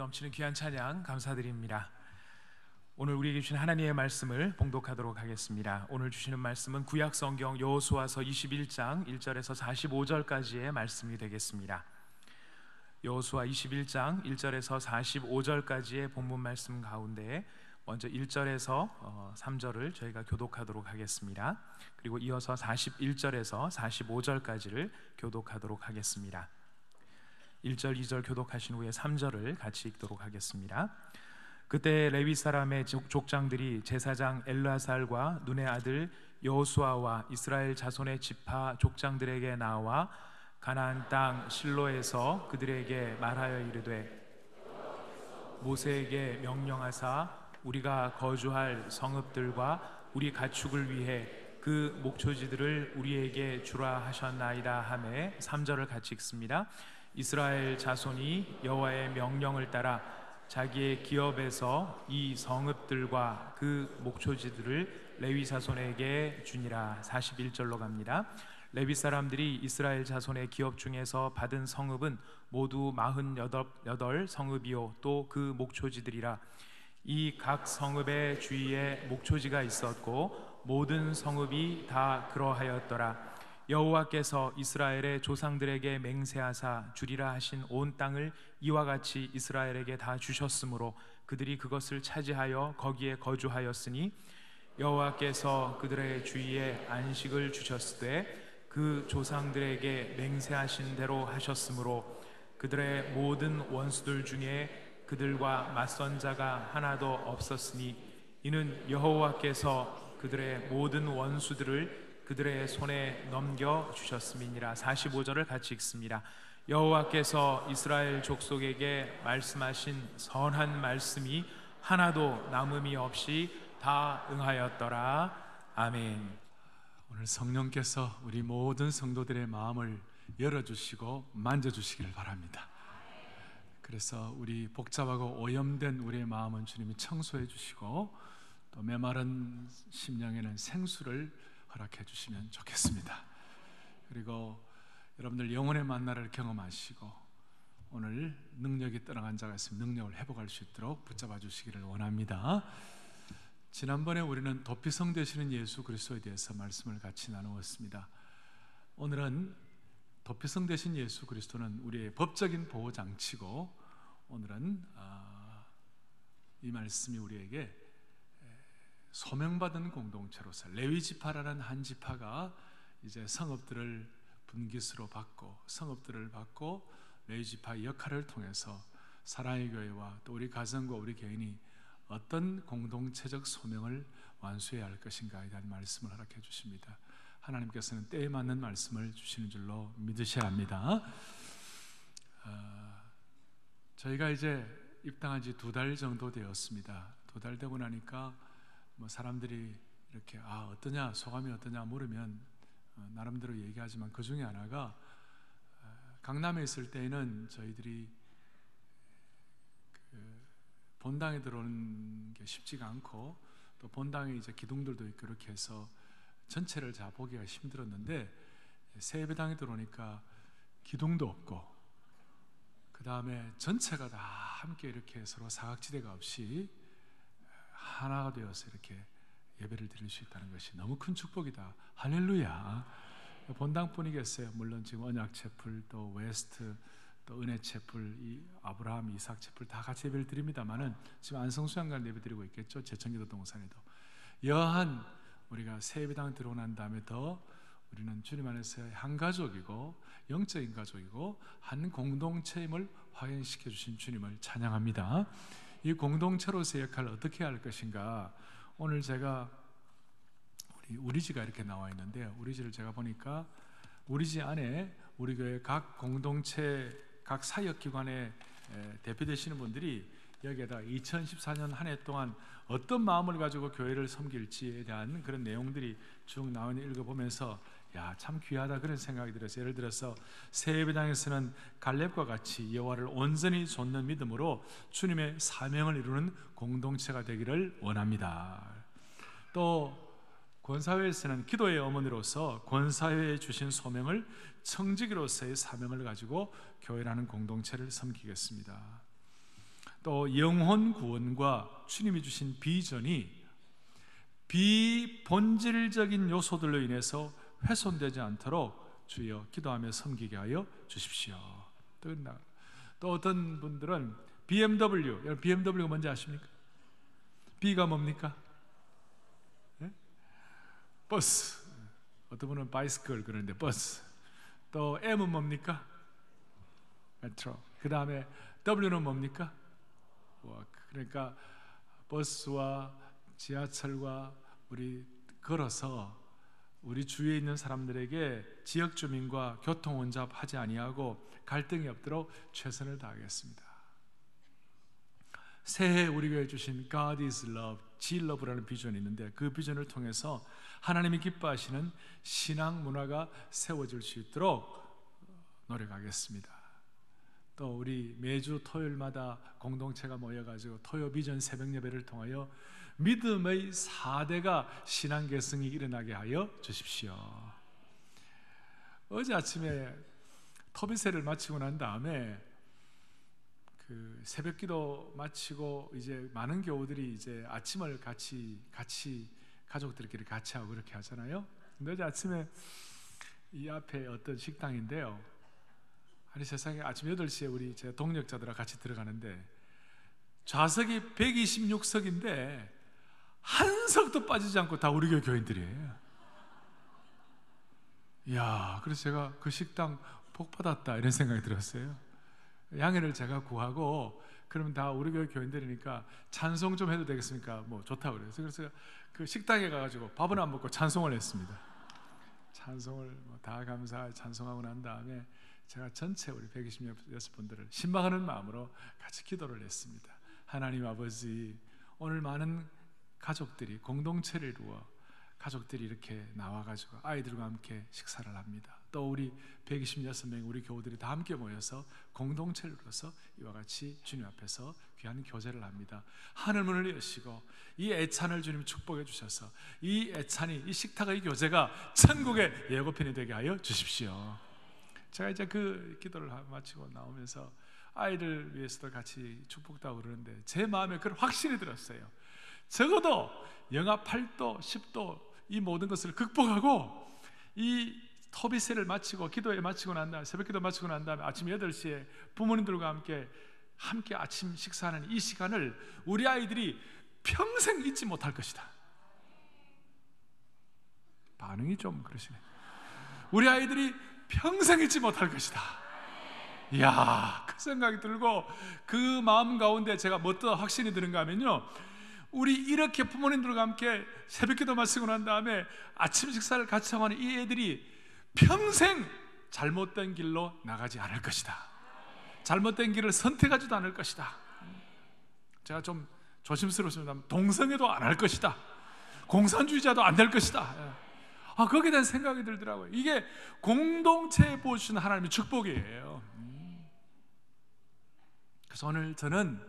넘치는 귀한 찬양 감사드립니다. 오늘 우리에게 주신 하나님의 말씀을 봉독하도록 하겠습니다. 오늘 주시는 말씀은 구약 성경 여호수아서 21장 1절에서 45절까지의 말씀이 되겠습니다. 여호수아 21장 1절에서 45절까지의 본문 말씀 가운데 먼저 1절에서 3절을 저희가 교독하도록 하겠습니다. 그리고 이어서 41절에서 45절까지를 교독하도록 하겠습니다. 1절, 2절 교독하신 후에 3절을 같이 읽도록 하겠습니다. 그때 레위 사람의 족장들이 제사장 엘르아살과 눈의 아들 여호수아와 이스라엘 자손의 지파 족장들에게 나와 가나안 땅 실로에서 그들에게 말하여 이르되 모세에게 명령하사 우리가 거주할 성읍들과 우리 가축을 위해 그 목초지들을 우리에게 주라 하셨나이다 하매 3절을 같이 읽습니다. 이스라엘 자손이 여호와의 명령을 따라 자기의 기업에서 이 성읍들과 그 목초지들을 레위 자손에게 주니라. 41절로 갑니다. 레위 사람들이 이스라엘 자손의 기업 중에서 받은 성읍은 모두 48 성읍이요 또 그 목초지들이라. 이 각 성읍의 주위에 목초지가 있었고 모든 성읍이 다 그러하였더라. 여호와께서 이스라엘의 조상들에게 맹세하사 주리라 하신 온 땅을 이와 같이 이스라엘에게 다 주셨으므로 그들이 그것을 차지하여 거기에 거주하였으니 여호와께서 그들의 주위에 안식을 주셨으되 그 조상들에게 맹세하신 대로 하셨으므로 그들의 모든 원수들 중에 그들과 맞선 자가 하나도 없었으니 이는 여호와께서 그들의 모든 원수들을 그들의 손에 넘겨주셨음이니라. 45절을 같이 읽습니다. 여호와께서 이스라엘 족속에게 말씀하신 선한 말씀이 하나도 남음이 없이 다 응하였더라. 아멘. 오늘 성령께서 우리 모든 성도들의 마음을 열어주시고 만져주시기를 바랍니다. 그래서 우리 복잡하고 오염된 우리의 마음은 주님이 청소해 주시고 또 메마른 심령에는 생수를 허락해 주시면 좋겠습니다. 그리고 여러분들 영혼의 만나를 경험하시고 오늘 능력이 떠나간 자가 있으면 능력을 회복할 수 있도록 붙잡아 주시기를 원합니다. 지난번에 우리는 도피성 되시는 예수 그리스도에 대해서 말씀을 같이 나누었습니다. 오늘은 도피성 되신 예수 그리스도는 우리의 법적인 보호장치고 오늘은 이 말씀이 우리에게 소명받은 공동체로서 레위 지파라는 한 지파가 이제 성읍들을 분깃으로 받고 성읍들을 받고 레위 지파의 역할을 통해서 사랑의 교회와 또 우리 가정과 우리 개인이 어떤 공동체적 소명을 완수해야 할 것인가에 대한 말씀을 허락해 주십니다. 하나님께서는 때에 맞는 말씀을 주시는 줄로 믿으셔야 합니다. 저희가 이제 입당한 지 2달 정도 되었습니다. 2달 되고 나니까 사람들이 이렇게 어떠냐 소감이 어떠냐 물으면 나름대로 얘기하지만 그 중에 하나가 강남에 있을 때에는 저희들이 본당에 들어오는 게 쉽지가 않고 또 본당에 이제 기둥들도 있고 이렇게 해서 전체를 다 보기가 힘들었는데 세배당에 들어오니까 기둥도 없고 그 다음에 전체가 다 함께 이렇게 서로 사각지대가 없이 하나가 되어서 이렇게 예배를 드릴 수 있다는 것이 너무 큰 축복이다. 할렐루야. 본당뿐이겠어요. 물론 지금 언약채플 또 웨스트 또 은혜채플 이 아브라함 이삭 채플 다 같이 예배를 드립니다만은 지금 안성수양관 예배 드리고 있겠죠. 제천기도 동산에도 여한 우리가 새 예배당 들어오고 난 다음에 더 우리는 주님 안에서 한 가족이고 영적인 가족이고 한 공동체임을 확인시켜 주신 주님을 찬양합니다. 이 공동체로서의 역할을 어떻게 할 것인가. 오늘 제가 우리 지가 이렇게 나와 있는데 우리 지를 제가 보니까 우리 지 안에 우리 교회 각 공동체 각 사역기관에 대표되시는 분들이 여기에다 2014년 한 해 동안 어떤 마음을 가지고 교회를 섬길지에 대한 그런 내용들이 쭉 나와 있는 읽어보면서 참 귀하다 그런 생각이 들어서 예를 들어서 새 예배당에서는 갈렙과 같이 여호와를 온전히 좇는 믿음으로 주님의 사명을 이루는 공동체가 되기를 원합니다. 또 권사회에서는 기도의 어머니로서 권사회에 주신 소명을 청지기로서의 사명을 가지고 교회라는 공동체를 섬기겠습니다. 또 영혼 구원과 주님이 주신 비전이 비본질적인 요소들로 인해서 훼손되지 않도록 주여 기도하며 섬기게 하여 주십시오. 또 어떤 분들은 BMW, 여러분 BMW가 뭔지 아십니까? B가 뭡니까? 네? 버스. 어떤 분은 바이스클 그러는데 버스. 또 M은 뭡니까? 메트로. 그 다음에 W는 뭡니까? 그러니까 버스와 지하철과 우리 걸어서 우리 주위에 있는 사람들에게 지역 주민과 교통 혼잡하지 아니하고 갈등이 없도록 최선을 다하겠습니다. 새해 우리 교회에 주신 God is Love, G-Love라는 비전이 있는데 그 비전을 통해서 하나님이 기뻐하시는 신앙 문화가 세워질 수 있도록 노력하겠습니다. 또 우리 매주 토요일마다 공동체가 모여가지고 토요 비전 새벽 예배를 통하여 믿음의 4대가 신앙 계승이 일어나게 하여 주십시오. 어제 아침에 토비세를 마치고 난 다음에 그 새벽기도 마치고 이제 많은 교우들이 이제 아침을 같이 가족들끼리 같이 하고 그렇게 하잖아요. 근데 어제 아침에 이 앞에 어떤 식당인데요. 아니 세상에 아침 8시에 우리 제 동력자들과 같이 들어가는데 좌석이 126석인데 한 석도 빠지지 않고 다 우리 교회 교인들이에요. 이야, 그래서 제가 그 식당 복 받았다 이런 생각이 들었어요. 양해를 제가 구하고 그러면 다 우리 교회 교인들이니까 찬송 좀 해도 되겠습니까? 뭐 좋다고 그래서 그 식당에 가가지고 밥은 안 먹고 찬송을 했습니다. 찬송을 다 감사하게 찬송하고 난 다음에 제가 전체 우리 126분들을 신방하는 마음으로 같이 기도를 했습니다. 하나님 아버지, 오늘 많은 가족들이 공동체를 이루어 가족들이 이렇게 나와가지고 아이들과 함께 식사를 합니다. 또 우리 126명 우리 교우들이 다 함께 모여서 공동체를 이루어서 이와 같이 주님 앞에서 귀한 교제를 합니다. 하늘 문을 여시고 이 애찬을 주님 축복해 주셔서 이 애찬이 이 식탁의 교제가 천국의 예고편이 되게 하여 주십시오. 제가 이제 그 기도를 마치고 나오면서 아이들 위해서도 같이 축복도 하고 그러는데 제 마음에 그런 확신이 들었어요. 적어도 영하 8도, 10도 이 모든 것을 극복하고 이 토비세를 마치고 기도에 마치고 난 다음에 새벽 기도 마치고 난 다음에 아침 8시에 부모님들과 함께 아침 식사하는 이 시간을 우리 아이들이 평생 잊지 못할 것이다. 반응이 좀 그러시네. 우리 아이들이 평생 잊지 못할 것이다. 이야, 그 생각이 들고 그 마음 가운데 제가 뭐 또 확신이 드는가 하면요, 우리 이렇게 부모님들과 함께 새벽기도 마치고 난 다음에 아침 식사를 같이 하는 이 애들이 평생 잘못된 길로 나가지 않을 것이다. 잘못된 길을 선택하지도 않을 것이다. 제가 좀 조심스러웠습니다. 동성애도 안 할 것이다. 공산주의자도 안 될 것이다. 거기에 대한 생각이 들더라고요. 이게 공동체에 보여주신 하나님의 축복이에요. 그래서 오늘 저는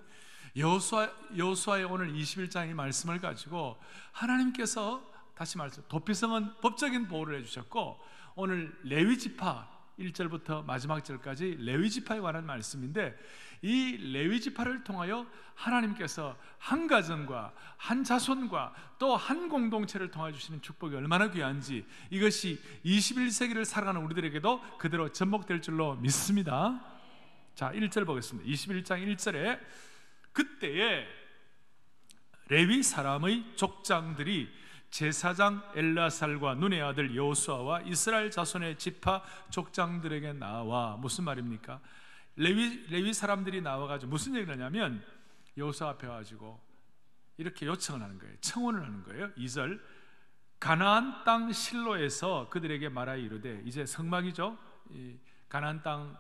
여호수아의 오늘 21장의 말씀을 가지고 하나님께서 다시 말씀, 도피성은 법적인 보호를 해주셨고 오늘 레위지파 1절부터 마지막 절까지 레위지파에 관한 말씀인데 이 레위지파를 통하여 하나님께서 한 가정과 한 자손과 또 한 공동체를 통해 주시는 축복이 얼마나 귀한지 이것이 21세기를 살아가는 우리들에게도 그대로 접목될 줄로 믿습니다. 자, 1절 보겠습니다. 21장 1절에 그때에 레위 사람의 족장들이 제사장 엘라살과 눈의 아들 여호수아와 이스라엘 자손의 지파 족장들에게 나와, 무슨 말입니까? 레위 사람들이 나와가지고 무슨 얘기를 하냐면 여호수아 앞에 와가지고 이렇게 요청을 하는 거예요. 청원을 하는 거예요. 2절 가나안 땅 실로에서 그들에게 말하여 이르되, 이제 성막이죠. 이 가나안 땅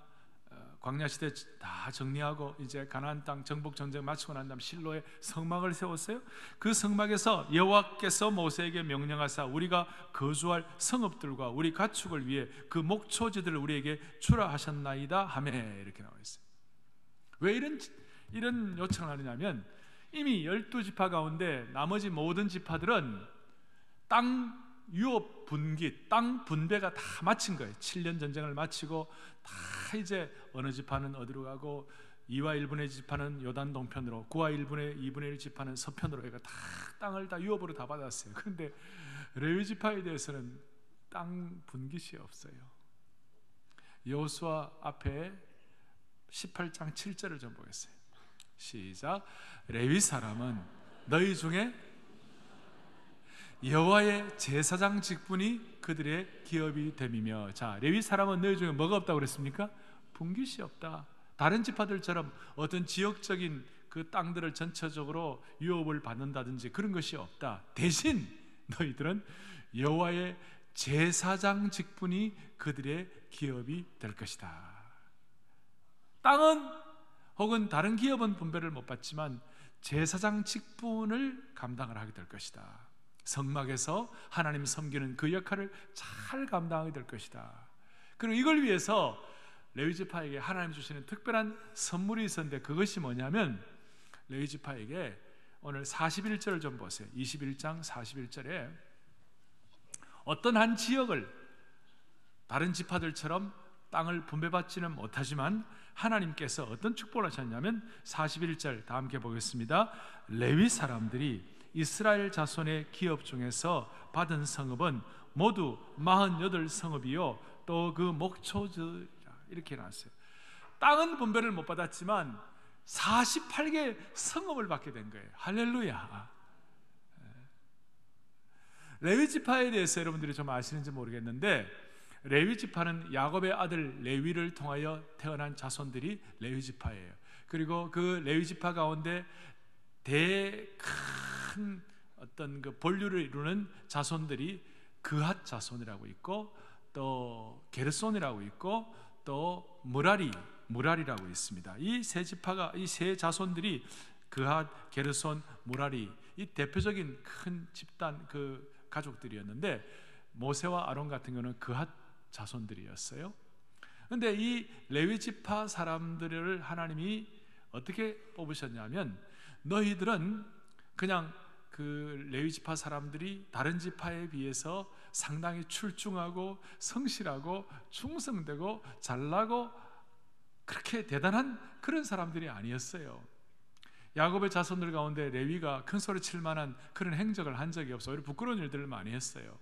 광야 시대 다 정리하고 이제 가나안 땅 정복 전쟁 마치고 난 다음 실로에 성막을 세웠어요. 그 성막에서 여호와께서 모세에게 명령하사 우리가 거주할 성읍들과 우리 가축을 위해 그 목초지들을 우리에게 주라 하셨나이다 하매, 이렇게 나와 있어요. 왜 이런 요청을 하느냐면 이미 12지파 가운데 나머지 모든 지파들은 땅 유업 분기, 땅 분배가 다 마친 거예요. 7년 전쟁을 마치고 다 이제 어느 지파는 어디로 가고 2와 1분의 지파는 요단 동편으로, 9와 2분의 1 지파는 서편으로 해가 다 땅을 다 유업으로 다 받았어요. 그런데 레위 지파에 대해서는 땅 분깃이 없어요. 여호수아 앞에 18장 7절을 좀 보겠어요. 시작. 레위 사람은 너희 중에 여호와의 제사장 직분이 그들의 기업이 됨이며. 자, 레위 사람은 너희 중에 뭐가 없다고 그랬습니까? 분깃이 없다. 다른 지파들처럼 어떤 지역적인 그 땅들을 전체적으로 유업을 받는다든지 그런 것이 없다. 대신 너희들은 여호와의 제사장 직분이 그들의 기업이 될 것이다. 땅은 혹은 다른 기업은 분배를 못 받지만 제사장 직분을 감당을 하게 될 것이다. 성막에서 하나님 섬기는 그 역할을 잘 감당하게 될 것이다. 그리고 이걸 위해서 레위 지파에게 하나님 주시는 특별한 선물이 있었는데, 그것이 뭐냐면 레위 지파에게 오늘 41절을 좀 보세요. 21장 41절에 어떤 한 지역을 다른 지파들처럼 땅을 분배받지는 못하지만 하나님께서 어떤 축복을 하셨냐면 41절 다 함께 보겠습니다. 레위 사람들이 이스라엘 자손의 기업 중에서 받은 성읍은 모두 48성읍이요 또 그 목초지라. 이렇게 나왔어요. 땅은 분배를 못 받았지만 48개 성읍을 받게 된 거예요. 할렐루야. 레위 지파에 대해서 여러분들이 좀 아시는지 모르겠는데, 레위 지파는 야곱의 아들 레위를 통하여 태어난 자손들이 레위 지파예요. 그리고 그 레위 지파 가운데 큰 어떤 그 본류를 이루는 자손들이 그핫 자손이라고 있고, 또 게르손이라고 있고, 또 무라리라고 있습니다. 이 세 지파가, 이 세 자손들이 그핫, 게르손, 무라리, 이 대표적인 큰 집단 그 가족들이었는데, 모세와 아론 같은 경우는 그핫 자손들이었어요. 그런데 이 레위 지파 사람들을 하나님이 어떻게 뽑으셨냐면, 너희들은 그냥 그 레위 지파 사람들이 다른 지파에 비해서 상당히 출중하고 성실하고 충성되고 잘나고 그렇게 대단한 그런 사람들이 아니었어요. 야곱의 자손들 가운데 레위가 큰 소리 칠 만한 그런 행적을 한 적이 없어요. 오히려 부끄러운 일들을 많이 했어요.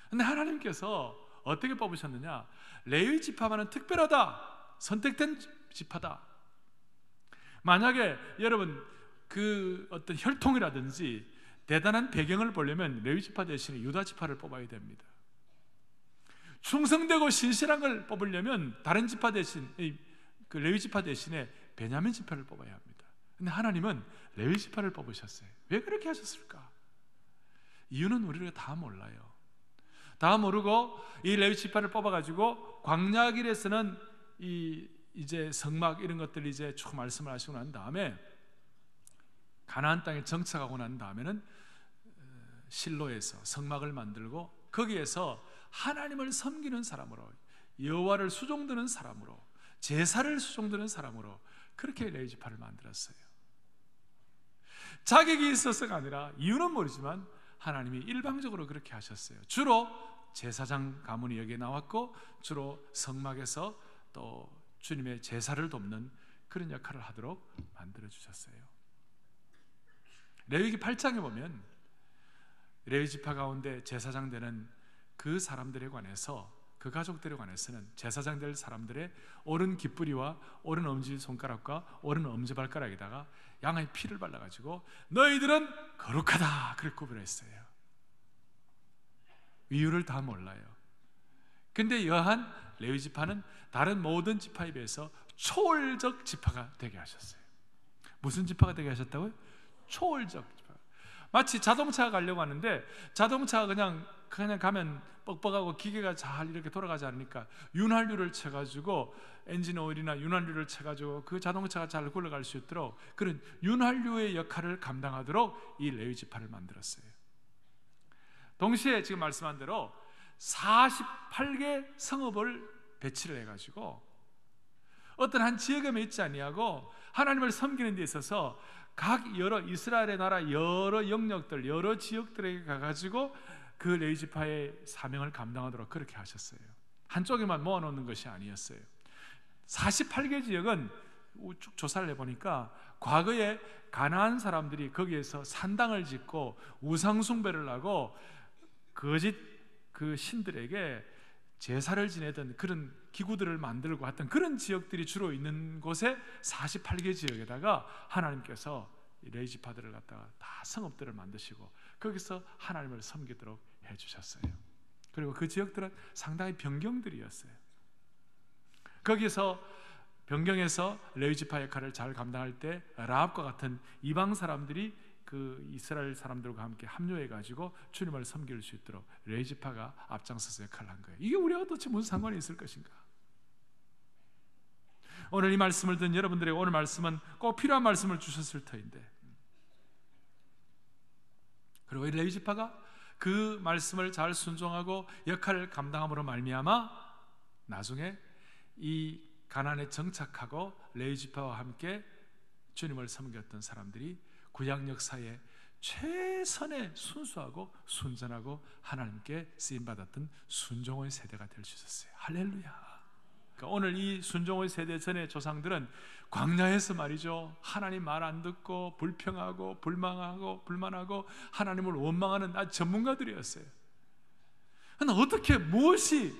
그런데 하나님께서 어떻게 뽑으셨느냐? 레위 지파만은 특별하다, 선택된 지파다. 만약에 여러분 그 어떤 혈통이라든지 대단한 배경을 보려면 레위 지파 대신에 유다 지파를 뽑아야 됩니다. 충성되고 신실한 걸 뽑으려면 다른 지파 대신, 그 레위 지파 대신에 베냐민 지파를 뽑아야 합니다. 근데 하나님은 레위 지파를 뽑으셨어요. 왜 그렇게 하셨을까? 이유는 우리가 다 몰라요. 다 모르고 이 레위 지파를 뽑아가지고 광야 길에서는 이제 성막 이런 것들 이제 쭉 말씀을 하시고 난 다음에 가나안 땅에 정착하고 난 다음에는 실로에서 성막을 만들고 거기에서 하나님을 섬기는 사람으로, 여호와를 수종드는 사람으로, 제사를 수종드는 사람으로 그렇게 레위 지파를 만들었어요. 자격이 있어서가 아니라, 이유는 모르지만 하나님이 일방적으로 그렇게 하셨어요. 주로 제사장 가문이 여기에 나왔고, 주로 성막에서 또 주님의 제사를 돕는 그런 역할을 하도록 만들어 주셨어요. 레위기 8장에 보면 레위 지파 가운데 제사장 되는 그 사람들에 관해서, 그 가족들에 관해서는 제사장 될 사람들의 오른 깃뿌리와 오른 엄지손가락과 오른 엄지발가락에다가 양의 피를 발라가지고 너희들은 거룩하다 그렇게 구별했어요. 이유를 다 몰라요. 근데 여한 레위 지파는 다른 모든 지파에 비해서 초월적 지파가 되게 하셨어요. 무슨 지파가 되게 하셨다고요? 초월적 지파. 마치 자동차가 가려고 하는데 자동차가 그냥 가면 뻑뻑하고 기계가 잘 이렇게 돌아가지 않으니까 윤활유를 쳐가지고, 엔진 오일이나 윤활유를 쳐가지고 그 자동차가 잘 굴러갈 수 있도록 그런 윤활유의 역할을 감당하도록 이 레위 지파를 만들었어요. 동시에 지금 말씀한 대로 48개 성읍을 배치를 해가지고 어떤 한 지역에만 있지 아니하고 하나님을 섬기는 데 있어서 각 여러 이스라엘의 나라 여러 영역들, 여러 지역들에게 가가지고 그 레위 지파의 사명을 감당하도록 그렇게 하셨어요. 한쪽에만 모아놓는 것이 아니었어요. 48개 지역은 쭉 조사를 해보니까 과거에 가나안 사람들이 거기에서 산당을 짓고 우상 숭배를 하고 거짓 그 신들에게 제사를 지내던 그런 기구들을 만들고 했던 그런 지역들이 주로 있는 곳에 48개 지역에다가 하나님께서 레위지파들을 갖다가 다 성읍들을 만드시고 거기서 하나님을 섬기도록 해주셨어요. 그리고 그 지역들은 상당히 변경들이었어요. 거기서 변경해서 레위지파 역할을 잘 감당할 때 라합과 같은 이방 사람들이 그 이스라엘 사람들과 함께 합류해 가지고 주님을 섬길 수 있도록 레위지파가 앞장서서 역할을 한 거예요. 이게 우리와 도대체 무슨 상관이 있을 것인가? 오늘 이 말씀을 듣는 여러분들에게 오늘 말씀은 꼭 필요한 말씀을 주셨을 터인데, 그리고 이 레위지파가 그 말씀을 잘 순종하고 역할을 감당함으로 말미암아 나중에 이 가나안에 정착하고 레위지파와 함께 주님을 섬겼던 사람들이 구약 역사에 최선의 순수하고 순전하고 하나님께 쓰임받았던 순종의 세대가 될 수 있었어요. 할렐루야. 그러니까 오늘 이 순종의 세대 전의 조상들은 광야에서 말이죠, 하나님 말 안 듣고 불평하고 불만하고 하나님을 원망하는 전문가들이었어요. 그런데 어떻게 무엇이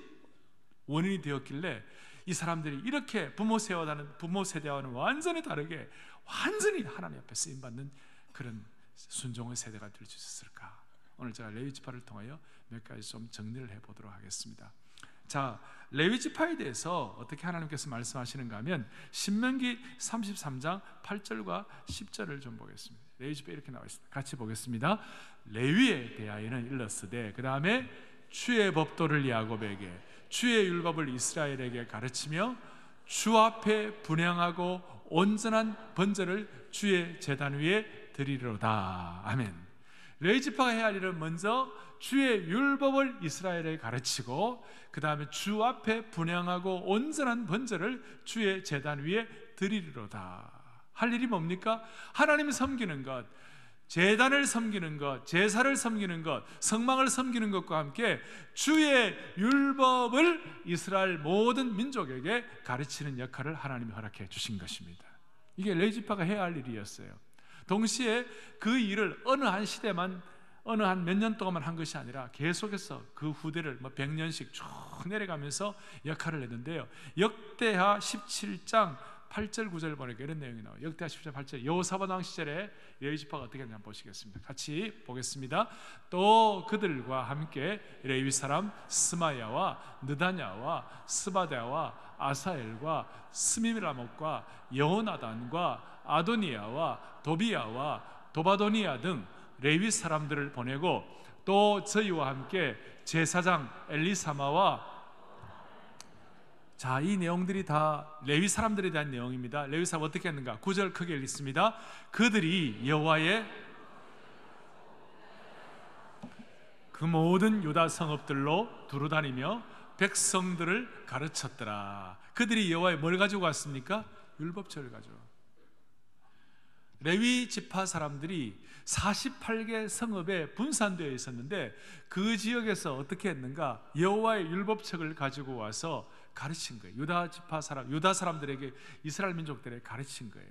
원인이 되었길래 이 사람들이 이렇게 부모 세대와는 완전히 다르게 완전히 하나님 앞에 쓰임받는 그런 순종의 세대가 될 수 있었을까? 오늘 제가 레위지파를 통하여 몇 가지 좀 정리를 해보도록 하겠습니다. 자, 레위지파에 대해서 어떻게 하나님께서 말씀하시는가 하면 신명기 33장 8절과 10절을 좀 보겠습니다. 레위지파 이렇게 나와 있습니다. 같이 보겠습니다. 레위에 대하여는 일렀으되, 그 다음에 주의 법도를 야곱에게, 주의 율법을 이스라엘에게 가르치며 주 앞에 분향하고 온전한 번제를 주의 제단 위에 드리리로다. 아멘. 레위지파가 해야 할 일은 먼저 주의 율법을 이스라엘에 가르치고 그 다음에 주 앞에 분향하고 온전한 번제를 주의 제단 위에 드리리로다. 할 일이 뭡니까? 하나님을 섬기는 것, 제단을 섬기는 것, 제사를 섬기는 것, 성막을 섬기는 것과 함께 주의 율법을 이스라엘 모든 민족에게 가르치는 역할을 하나님이 허락해 주신 것입니다. 이게 레위지파가 해야 할 일이었어요. 동시에 그 일을 어느 한 시대만, 어느 한 몇 년 동안만 한 것이 아니라 계속해서 그 후대를 100년씩 쭉 내려가면서 역할을 했는데요. 역대하 17장 8절 9절 보니까 이런 내용이 나와요. 역대하 17장 8절, 여호사밧 왕 시절에 레위지파가 어떻게 했는지 한번 보시겠습니다. 같이 보겠습니다. 또 그들과 함께 레위 사람 스마야와 느다냐와 스바데와 아사엘과 스미라못과 여호나단과 아도니야와 도비야와 도바도니야 등 레위 사람들을 보내고, 또 저희와 함께 제사장 엘리사마와, 자, 이 내용들이 다 레위 사람들에 대한 내용입니다. 레위 사람 어떻게 했는가? 9절 크게 읽습니다. 그들이 여호와의 그 모든 유다 성읍들로 두루다니며 백성들을 가르쳤더라. 그들이 여호와의 뭘 가지고 왔습니까? 율법책을 가지고. 레위 지파 사람들이 48개 성읍에 분산되어 있었는데 그 지역에서 어떻게 했는가? 여호와의 율법책을 가지고 와서 가르친 거예요. 유다 사람들에게, 이스라엘 민족들에게 가르친 거예요.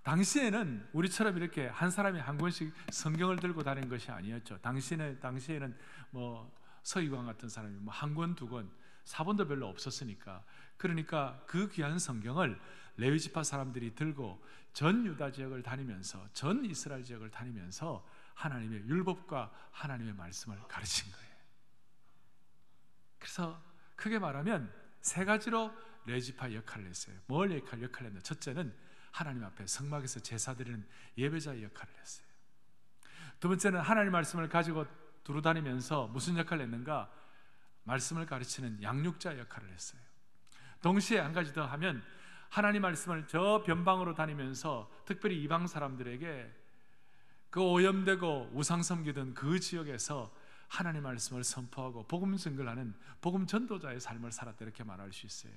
당시에는 우리처럼 이렇게 한 사람이 한 권씩 성경을 들고 다니는 것이 아니었죠. 당시에는 뭐 서기관 같은 사람이 뭐 한 권, 두 권, 사본도 별로 없었으니까, 그러니까 그 귀한 성경을 레위 지파 사람들이 들고 전 유다 지역을 다니면서, 전 이스라엘 지역을 다니면서 하나님의 율법과 하나님의 말씀을 가르친 거예요. 그래서 크게 말하면 세 가지로 레위 지파 역할을 했어요. 뭘 역할을 했나? 첫째는 하나님 앞에 성막에서 제사 드리는 예배자의 역할을 했어요. 두 번째는 하나님 말씀을 가지고 두루다니면서 무슨 역할을 했는가? 말씀을 가르치는 양육자 역할을 했어요. 동시에 한 가지 더 하면 하나님 말씀을 저 변방으로 다니면서 특별히 이방 사람들에게 그 오염되고 우상 섬기던 그 지역에서 하나님 말씀을 선포하고 복음 증거하는 복음 전도자의 삶을 살았다, 이렇게 말할 수 있어요.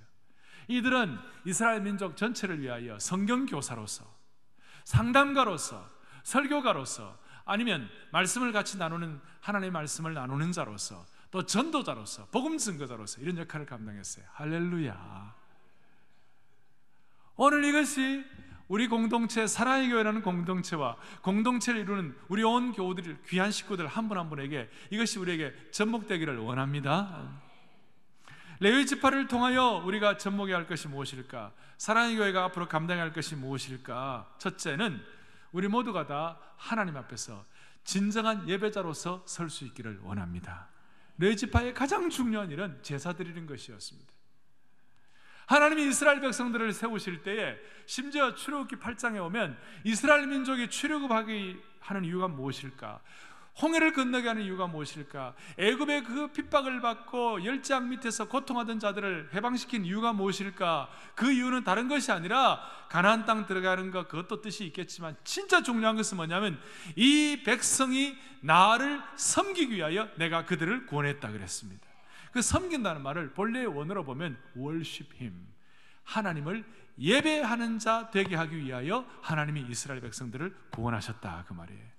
이들은 이스라엘 민족 전체를 위하여 성경 교사로서, 상담가로서, 설교가로서, 아니면 말씀을 같이 나누는, 하나님의 말씀을 나누는 자로서, 또 전도자로서, 복음 증거자로서 이런 역할을 감당했어요. 할렐루야. 오늘 이것이 우리 공동체, 사랑의 교회라는 공동체와 공동체를 이루는 우리 온 교우들, 귀한 식구들 한 분 한 분에게 이것이 우리에게 접목되기를 원합니다. 레위 지파를 통하여 우리가 접목해야 할 것이 무엇일까? 사랑의 교회가 앞으로 감당해야 할 것이 무엇일까? 첫째는 우리 모두가 다 하나님 앞에서 진정한 예배자로서 설 수 있기를 원합니다. 레위 지파의 가장 중요한 일은 제사 드리는 것이었습니다. 하나님이 이스라엘 백성들을 세우실 때에 심지어 출애굽기 8장에 오면 이스라엘 민족이 출애굽하게 하는 이유가 무엇일까? 홍해를 건너게 하는 이유가 무엇일까? 애굽의 그 핍박을 받고 열장 밑에서 고통하던 자들을 해방시킨 이유가 무엇일까? 그 이유는 다른 것이 아니라 가나안 땅 들어가는 것, 그것도 뜻이 있겠지만 진짜 중요한 것은 뭐냐면 이 백성이 나를 섬기기 위하여 내가 그들을 구원했다 그랬습니다. 그 섬긴다는 말을 본래의 원어로 보면 worship him, 하나님을 예배하는 자 되게 하기 위하여 하나님이 이스라엘 백성들을 구원하셨다 그 말이에요.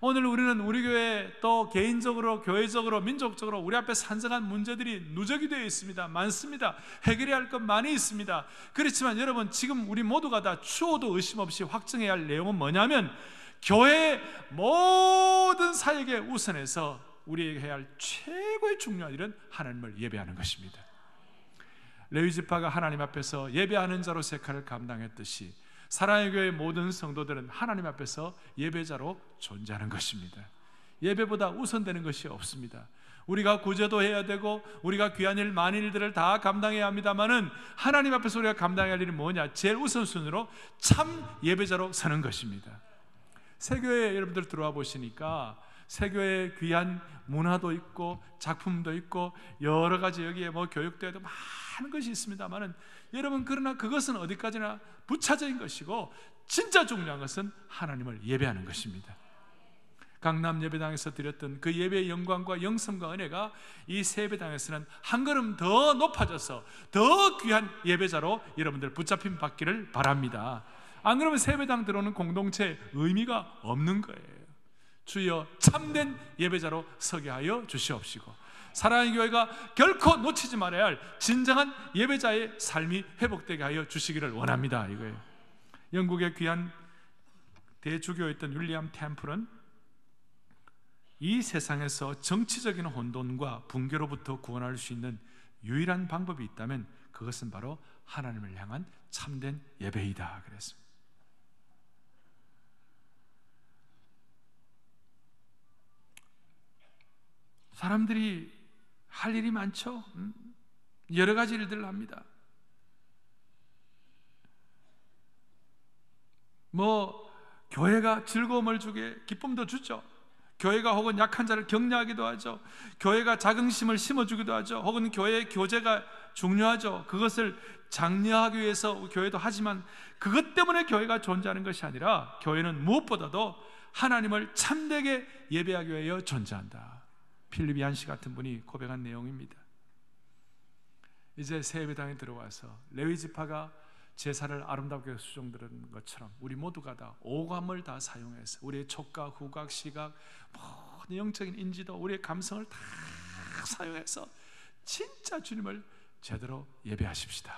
오늘 우리는 우리 교회 또 개인적으로, 교회적으로, 민족적으로 우리 앞에 산성한 문제들이 누적이 되어 있습니다. 많습니다. 해결해야 할 것 많이 있습니다. 그렇지만 여러분, 지금 우리 모두가 다 추호도 의심 없이 확증해야 할 내용은 뭐냐면 교회의 모든 사역에 우선해서 우리에게 해야 할 최고의 중요한 일은 하나님을 예배하는 것입니다. 레위 지파가 하나님 앞에서 예배하는 자로서 역할을 감당했듯이 사랑의 교회의 모든 성도들은 하나님 앞에서 예배자로 존재하는 것입니다. 예배보다 우선되는 것이 없습니다. 우리가 구제도 해야 되고 우리가 귀한 일, 많은 일들을 다 감당해야 합니다만은 하나님 앞에서 우리가 감당해야 할 일이 뭐냐? 제일 우선순위로 참 예배자로 서는 것입니다. 세교회 여러분들 들어와 보시니까 세교회의 귀한 문화도 있고 작품도 있고 여러 가지 여기에 뭐 교육도 해도 많은 것이 있습니다만은 여러분, 그러나 그것은 어디까지나 부차적인 것이고 진짜 중요한 것은 하나님을 예배하는 것입니다. 강남 예배당에서 드렸던 그 예배의 영광과 영성과 은혜가 이 새 예배당에서는 한 걸음 더 높아져서 더 귀한 예배자로 여러분들 붙잡힘 받기를 바랍니다. 안 그러면 새 예배당 들어오는 공동체의 의미가 없는 거예요. 주여 참된 예배자로 서게 하여 주시옵시고 사랑의 교회가 결코 놓치지 말아야 할 진정한 예배자의 삶이 회복되게 하여 주시기를 원합니다. 이거예요. 영국의 귀한 대주교였던 윌리엄 템플은 이 세상에서 정치적인 혼돈과 붕괴로부터 구원할 수 있는 유일한 방법이 있다면 그것은 바로 하나님을 향한 참된 예배이다 그랬습니다. 사람들이 할 일이 많죠. 여러 가지 일들을 합니다. 뭐 교회가 즐거움을 주게 기쁨도 주죠. 교회가 혹은 약한 자를 격려하기도 하죠. 교회가 자긍심을 심어주기도 하죠. 혹은 교회의 교제가 중요하죠. 그것을 장려하기 위해서 교회도 하지만 그것 때문에 교회가 존재하는 것이 아니라 교회는 무엇보다도 하나님을 참되게 예배하기 위하여 존재한다. 필립 얀시 같은 분이 고백한 내용입니다. 이제 새 예배당에 들어와서 레위 지파가 제사를 아름답게 수종드리는 것처럼 우리 모두가 다 오감을 다 사용해서 우리의 촉각, 후각, 시각, 모든 영적인 인지도, 우리의 감성을 다 사용해서 진짜 주님을 제대로 예배하십시다.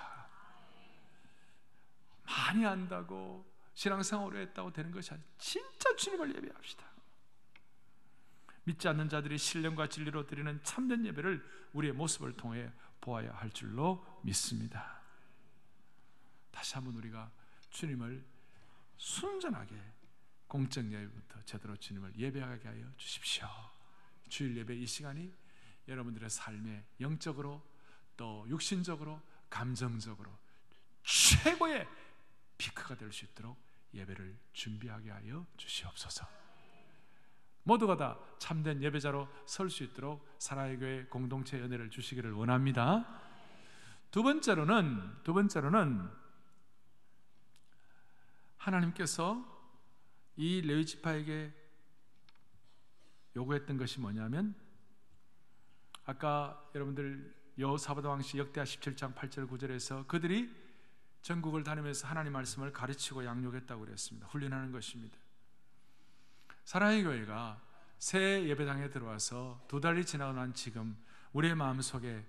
많이 안다고 신앙생활 오래 했다고 되는 것이 아니라 진짜 주님을 예배합시다. 믿지 않는 자들이 신령과 진리로 드리는 참된 예배를 우리의 모습을 통해 보아야 할 줄로 믿습니다. 다시 한번 우리가 주님을 순전하게 공적 예배부터 제대로 주님을 예배하게 하여 주십시오. 주일 예배 이 시간이 여러분들의 삶에 영적으로 또 육신적으로 감정적으로 최고의 피크가 될 수 있도록 예배를 준비하게 하여 주시옵소서. 모두가 다 참된 예배자로 설 수 있도록 사랑의 교회 공동체 연회를 주시기를 원합니다. 두 번째로는 하나님께서 이 레위 지파에게 요구했던 것이 뭐냐면 아까 여러분들 여호사밧 왕시 역대하 17장 8절 9절에서 그들이 전국을 다니면서 하나님 말씀을 가르치고 양육했다고 그랬습니다. 훈련하는 것입니다. 사랑의 교회가 새 예배당에 들어와서 2달이 지나고 난 지금 우리의 마음속에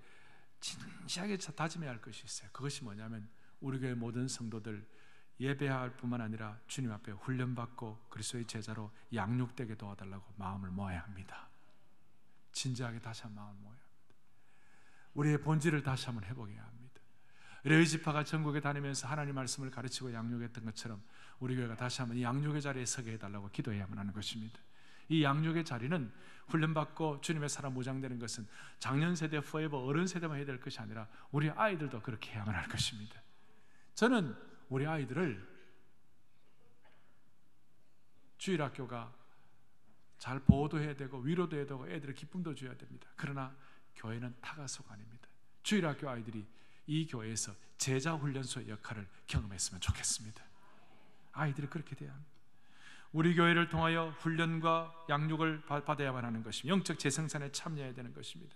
진지하게 다짐해야 할 것이 있어요. 그것이 뭐냐면 우리 교회 모든 성도들 예배할 뿐만 아니라 주님 앞에 훈련받고 그리스도의 제자로 양육되게 도와달라고 마음을 모아야 합니다. 진지하게 다시 한번 마음을 모아야 합니다. 우리의 본질을 다시 한번 회복해야 합니다. 레위 지파가 전국에 다니면서 하나님 말씀을 가르치고 양육했던 것처럼 우리 교회가 다시 한번 이 양육의 자리에 서게 해달라고 기도해야만 하는 것입니다. 이 양육의 자리는 훈련받고 주님의 사람 무장되는 것은 장년 세대, forever 어른 세대만 해야 될 것이 아니라 우리 아이들도 그렇게 해야만 할 것입니다. 저는 우리 아이들을 주일학교가 잘 보호도 해야 되고 위로도 해야 되고 애들의 기쁨도 줘야 됩니다. 그러나 교회는 타가소가 아닙니다. 주일학교 아이들이 이 교회에서 제자훈련소의 역할을 경험했으면 좋겠습니다. 아이들이 그렇게 돼야 합니다. 우리 교회를 통하여 훈련과 양육을 받아야만 하는 것입니다. 영적 재생산에 참여해야 되는 것입니다.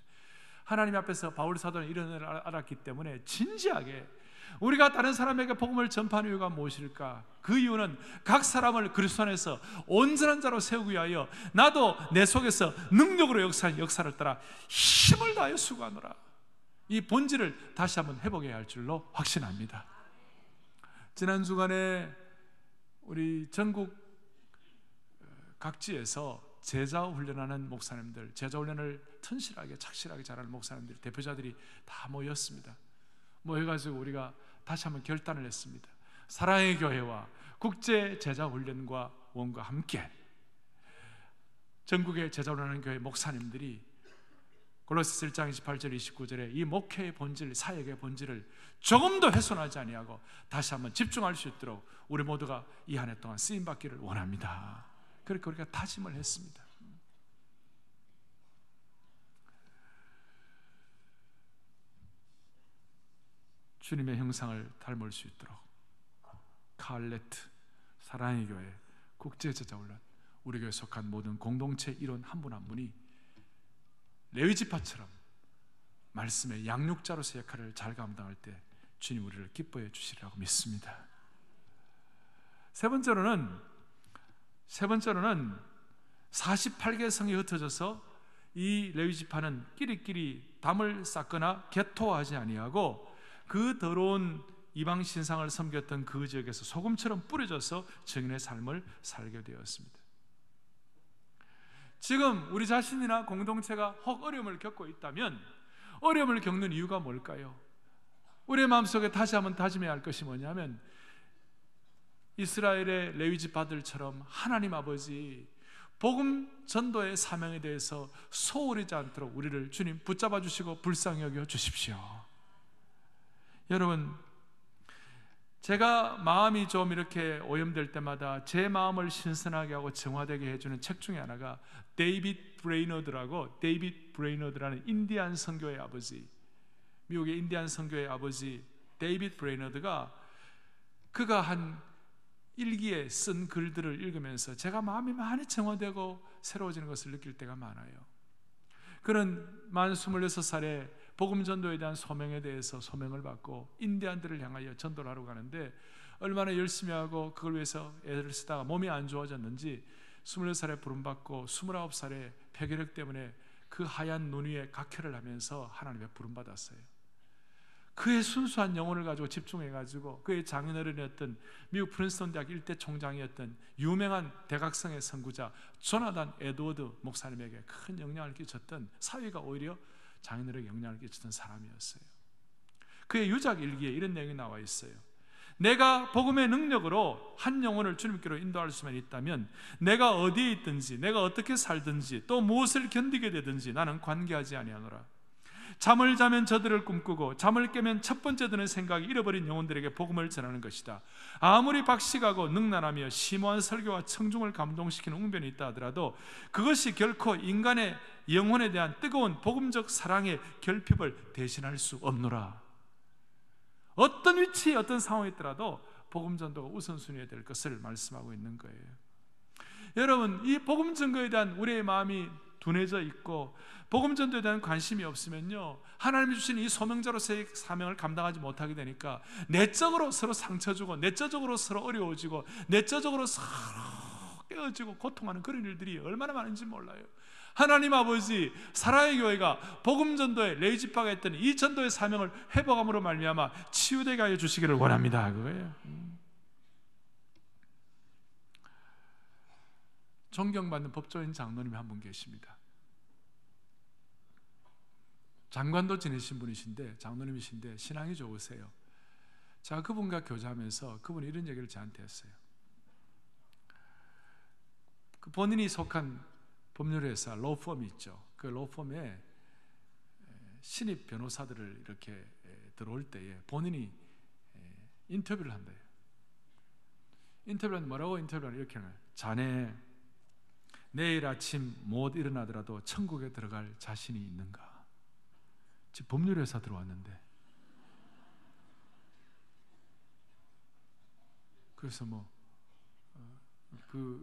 하나님 앞에서 바울 사도는 이런 일을 알았기 때문에 진지하게 우리가 다른 사람에게 복음을 전파하는 이유가 무엇일까? 그 이유는 각 사람을 그리스도 안에서 온전한 자로 세우기 위하여 나도 내 속에서 능력으로 역사를 따라 힘을 다하여 수고하노라. 이 본질을 다시 한번 회복해야 할 줄로 확신합니다. 지난 주간에 우리 전국 각지에서 제자 훈련하는 목사님들, 제자 훈련을 튼실하게 착실하게 잘하는 목사님들, 대표자들이 다 모였습니다. 모여가지고 우리가 다시 한번 결단을 했습니다. 사랑의 교회와 국제 제자 훈련과 원과 함께 전국의 제자 훈련하는 교회 목사님들이 골로새 1장 28절 29절에 이 목회의 본질, 사역의 본질을 조금도 훼손하지 아니하고 다시 한번 집중할 수 있도록 우리 모두가 이 한 해 동안 쓰임받기를 원합니다. 그렇게 우리가 다짐을 했습니다. 주님의 형상을 닮을 수 있도록 칼레트, 사랑의 교회, 국제제자훈련, 우리 교회에 속한 모든 공동체 일원 한 분 한 분이 레위지파처럼 말씀의 양육자로서의 역할을 잘 감당할 때 주님 우리를 기뻐해 주시리라고 믿습니다. 세 번째로는 48개 성이 흩어져서 이 레위지파는 끼리끼리 담을 쌓거나 개토하지 아니하고 그 더러운 이방 신상을 섬겼던 그 지역에서 소금처럼 뿌려져서 증인의 삶을 살게 되었습니다. 지금 우리 자신이나 공동체가 혹 어려움을 겪고 있다면 어려움을 겪는 이유가 뭘까요? 우리의 마음속에 다시 한번 다짐해야 할 것이 뭐냐면 이스라엘의 레위지파들처럼 하나님 아버지 복음 전도의 사명에 대해서 소홀하지 않도록 우리를 주님 붙잡아 주시고 불쌍히 여겨 주십시오. 여러분, 제가 마음이 좀 이렇게 오염될 때마다 제 마음을 신선하게 하고 정화되게 해주는 책 중에 하나가 데이빗 브레이너드라는 인디안 선교의 아버지, 미국의 인디안 선교의 아버지 데이빗 브레이너드가 그가 한 일기에 쓴 글들을 읽으면서 제가 마음이 많이 정화되고 새로워지는 것을 느낄 때가 많아요. 그는 만 26살에 복음 전도에 대한 소명에 대해서 소명을 받고 인디안들을 향하여 전도를 하러 가는데 얼마나 열심히 하고 그걸 위해서 애를 쓰다가 몸이 안 좋아졌는지 26살에 부름받고 29살에 폐결핵 때문에 그 하얀 눈 위에 각혈을 하면서 하나님의 부름받았어요. 그의 순수한 영혼을 가지고 집중해가지고 그의 장인어른이었던 미국 프린스턴 대학 일대 총장이었던 유명한 대각성의 선구자 조나단 에드워드 목사님에게 큰 영향을 끼쳤던, 사위가 오히려 장인어른에게 영향을 끼쳤던 사람이었어요. 그의 유작 일기에 이런 내용이 나와 있어요. 내가 복음의 능력으로 한 영혼을 주님께로 인도할 수만 있다면 내가 어디에 있든지 내가 어떻게 살든지 또 무엇을 견디게 되든지 나는 관계하지 아니하노라. 잠을 자면 저들을 꿈꾸고 잠을 깨면 첫 번째 드는 생각이 잃어버린 영혼들에게 복음을 전하는 것이다. 아무리 박식하고 능란하며 심오한 설교와 청중을 감동시키는 웅변이 있다 하더라도 그것이 결코 인간의 영혼에 대한 뜨거운 복음적 사랑의 결핍을 대신할 수 없노라. 어떤 위치에 어떤 상황에 있더라도 복음 전도가 우선순위에 될 것을 말씀하고 있는 거예요. 여러분, 이 복음 전도에 대한 우리의 마음이 둔해져 있고 복음 전도에 대한 관심이 없으면요, 하나님이 주신 이 소명자로서의 사명을 감당하지 못하게 되니까 내적으로 서로 상처 주고 내적으로 서로 어려워지고 내적으로 서로 깨어지고 고통하는 그런 일들이 얼마나 많은지 몰라요. 하나님 아버지, 사랑의 교회가 복음 전도에 레위 지파가 했던 이 전도의 사명을 회복함으로 말미암아 치유되게 하여 주시기를 원합니다. 그거예요. 존경받는 법조인 장로님이 한 분 계십니다. 장관도 지내신 분이신데, 장로님이신데 신앙이 좋으세요. 제가 그분과 교제하면서 그분이 이런 얘기를 저한테 했어요. 그 본인이 속한 법률회사 로펌이 있죠. 그 로펌에 신입 변호사들을 이렇게 들어올 때에 본인이 인터뷰를 한대요. 인터뷰를 하는데 뭐라고 인터뷰를 하냐, 이렇게 하나요? 자네 내일 아침 못 일어나더라도 천국에 들어갈 자신이 있는가? 지금 법률회사 들어왔는데. 그래서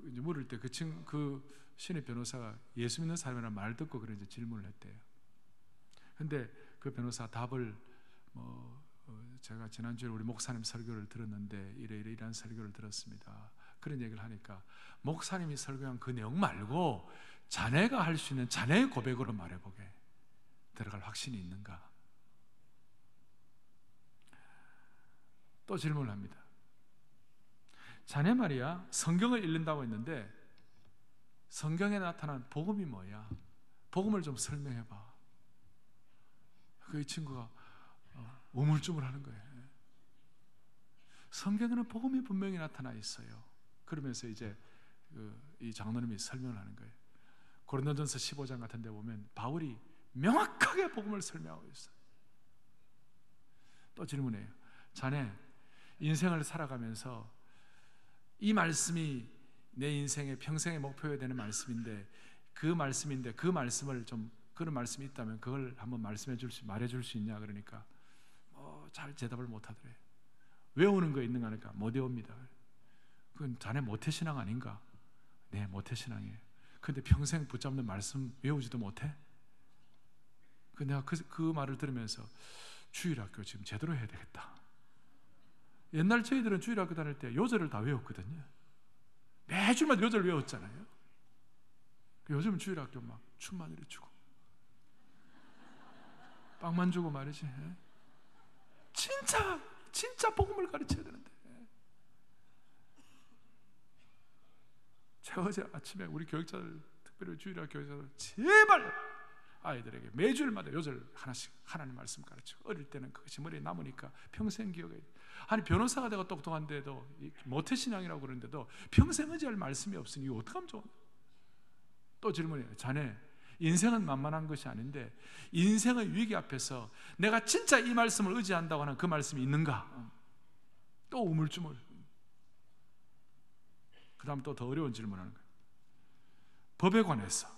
이제 물을 때 그 신입 변호사가 예수 믿는 사람이라는 말 듣고 그래 이제 질문을 했대요. 근데 그 변호사 답을 제가 지난주에 우리 목사님 설교를 들었는데 이런 설교를 들었습니다. 그런 얘기를 하니까 목사님이 설교한 그 내용 말고 자네가 할 수 있는 자네의 고백으로 말해보게. 들어갈 확신이 있는가? 또 질문을 합니다. 자네 말이야 성경을 읽는다고 했는데 성경에 나타난 복음이 뭐야? 복음을 좀 설명해봐. 그 친구가 우물쭈물하는 거예요. 성경에는 복음이 분명히 나타나 있어요. 그러면서 이제 이 장로님이 설명을 하는 거예요. 고린도전서 15장 같은 데 보면 바울이 명확하게 복음을 설명하고 있어요. 또 질문해요. 자네 인생을 살아가면서 이 말씀이 내 인생의 평생의 목표가 되는 말씀인데 그 말씀을 좀 그런 말씀이 있다면 그걸 한번 말해줄 수 있냐? 그러니까 잘 대답을 못 하더래요. 외우는 거 있는가 하니까 못 외웁니다. 그건 자네 모태신앙 아닌가? 네, 모태신앙이에요. 근데 평생 붙잡는 말씀 외우지도 못해? 내가 그 말을 들으면서 주일학교 지금 제대로 해야 되겠다. 옛날 저희들은 주일학교 다닐 때 요절을 다 외웠거든요. 매주마다 요절 외웠잖아요. 요즘은 주일학교 막 춤만 이렇게 추고 빵만 주고 말이지. 진짜 복음을 가르쳐야 되는데. 제가 어제 아침에 우리 교육자들, 특별히 주일학 교육자들 제발 아이들에게 매주일마다 요절 하나씩 하나님 말씀 가르치고, 어릴 때는 그것이 머리에 남으니까 평생 기억해. 아니 변호사가 내가 똑똑한데도 모태신앙이라고 그러는데도 평생 의지할 말씀이 없으니 이거 어떡하면 좋아? 또 질문해요. 자네 인생은 만만한 것이 아닌데 인생의 위기 앞에서 내가 진짜 이 말씀을 의지한다고 하는 그 말씀이 있는가? 또 우물쭈물. 그 다음 또 더 어려운 질문하는 거예요. 법에 관해서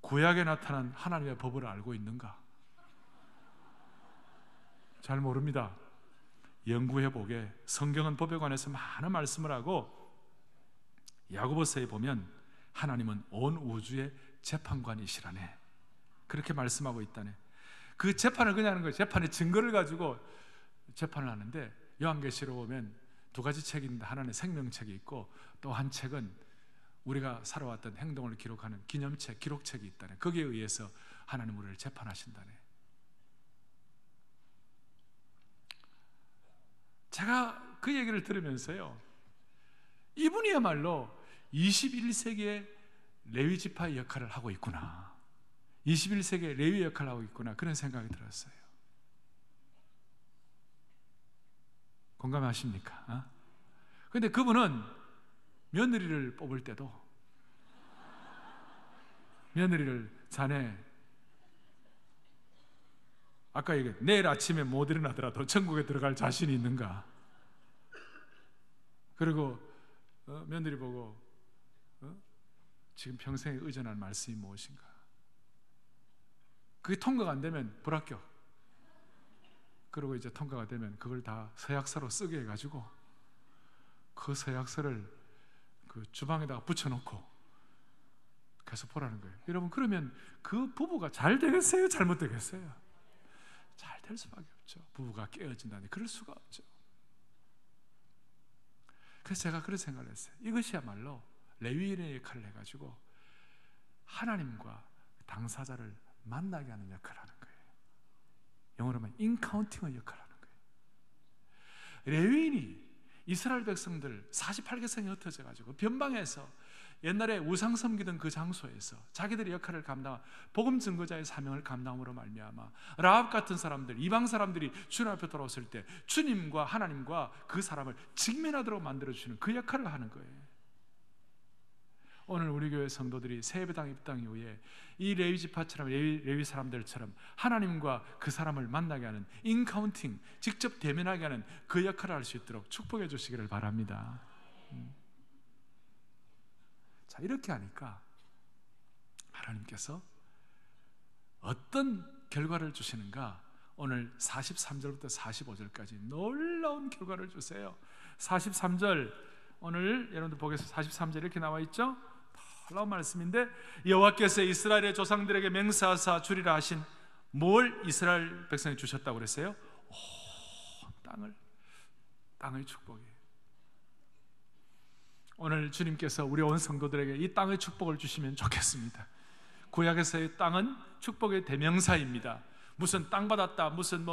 구약에 나타난 하나님의 법을 알고 있는가? 잘 모릅니다. 연구해보게. 성경은 법에 관해서 많은 말씀을 하고 야고보서에 보면 하나님은 온 우주의 재판관이시라네. 그렇게 말씀하고 있다네. 그 재판을 그냥 하는 거예요. 재판의 증거를 가지고 재판을 하는데 요한계시록 보면 두 가지 책이 있는데 하나는 생명책이 있고 또 한 책은 우리가 살아왔던 행동을 기록하는 기념책, 기록책이 있다네. 거기에 의해서 하나님 우리를 재판하신다네. 제가 그 얘기를 들으면서요, 이분이야말로 21세기의 레위 지파의 역할을 하고 있구나, 21세기의 레위 역할을 하고 있구나, 그런 생각이 들었어요. 공감하십니까? 그런데 그분은 며느리를 뽑을 때도 며느리를 자네 아까 얘기했 내일 아침에 못 일어나더라도 천국에 들어갈 자신이 있는가? 그리고 며느리 보고 지금 평생에 의존할 말씀이 무엇인가? 그게 통과가 안 되면 불합격. 그리고 이제 통과가 되면 그걸 다 서약서로 쓰게 해가지고 그 서약서를 그 주방에다가 붙여놓고 계속 보라는 거예요. 여러분, 그러면 그 부부가 잘 되겠어요? 잘못 되겠어요? 잘 될 수밖에 없죠. 부부가 깨어진다니 그럴 수가 없죠. 그래서 제가 그런 생각을 했어요. 이것이야말로 레위인의 역할을 해가지고 하나님과 당사자를 만나게 하는 역할을 하는 거예요. 영어로 하면 인카운팅의 역할을 하는 거예요. 레위인이 이스라엘 백성들 48개성이 흩어져 가지고 변방에서 옛날에 우상 섬기던 그 장소에서 자기들의 역할을 감당, 복음 증거자의 사명을 감당함으로 말미암아 라합 같은 사람들, 이방 사람들이 주님 앞에 돌아왔을 때 주님과 하나님과 그 사람을 직면하도록 만들어주시는 그 역할을 하는 거예요. 오늘 우리 교회 성도들이 새 예배당 입당 이후에 이 레위 지파처럼 레위 사람들처럼 하나님과 그 사람을 만나게 하는 인카운팅, 직접 대면하게 하는 그 역할을 할 수 있도록 축복해 주시기를 바랍니다. 자, 이렇게 하니까 하나님께서 어떤 결과를 주시는가? 오늘 43절부터 45절까지 놀라운 결과를 주세요. 43절 오늘 여러분들 보겠습니다. 43절 이렇게 나와 있죠? 놀라운 말씀인데, 여호와께서 이스라엘의 조상들에게 맹세하사 주리라 하신 뭘 이스라엘 백성이 주셨다고 그랬어요? 땅의 축복이에요. 오늘 주님께서 우리 온 성도들에게 이 땅의 축복을 주시면 좋겠습니다. 구약에서의 땅은 축복의 대명사입니다. 무슨 땅 받았다, 무슨